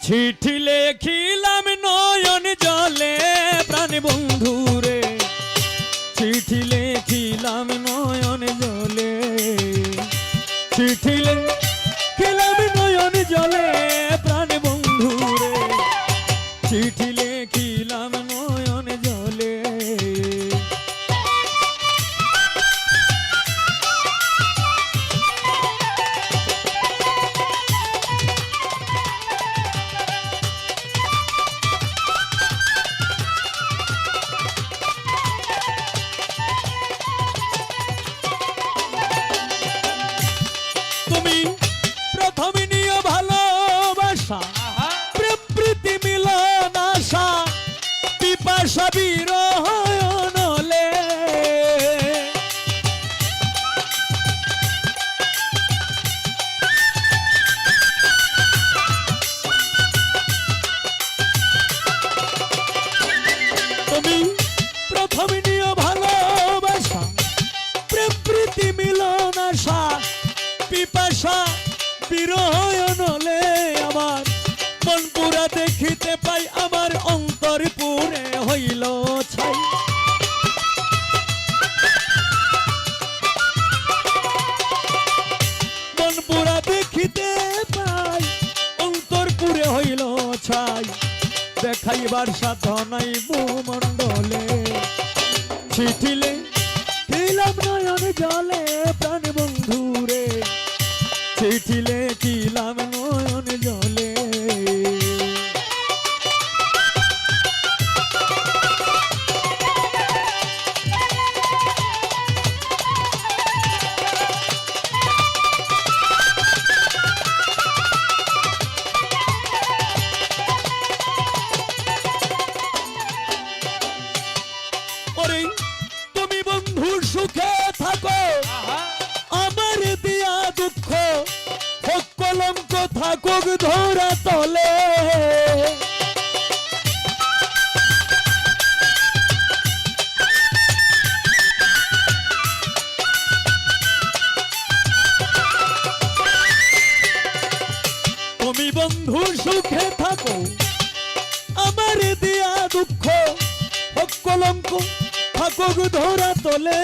চিঠি লেখিলাম নয়ন জলে প্রাণ বন্ধু রে, চিঠি লেখিলাম নয়ন জলে, চিঠি লেখিলাম নয়ন জলে প্রাণ বন্ধু রে, চিঠি লেখিলাম নয়ন জলে। তুমি প্রথম নিয়ে ভালোবাসা, প্রীতি মিলন আশা, পিপাসা বিরহ নলে, তুমি প্রথম নিয়ে ভালোবাসা, প্রীতি মিলন আশা, পিপাসা বিরহ নলে, আমার মন পুরা দেখিতে পাই, আমার অন্তর পুরে হইল ছাই। মন পুরা দেখিতে পাই, অন্তর পুরে হইল ছাই, দেখাইবার সাধনাই ভূমণ্ডলে, চিঠি লেখিলাম নয়ন জলে প্রাণ বন্ধু রে, চিঠি লেখিলাম নয়ন জলে। ওরে তুমি বন্ধু সুখে থাকো, আমার দিয়া দুঃখ হোক কলঙ্ক থাকুক ধরা তলে, তুমি বন্ধু সুখে থাকো, আমার দিয়া দুঃখ হোক কলঙ্ক থাকুক ধরা তলে।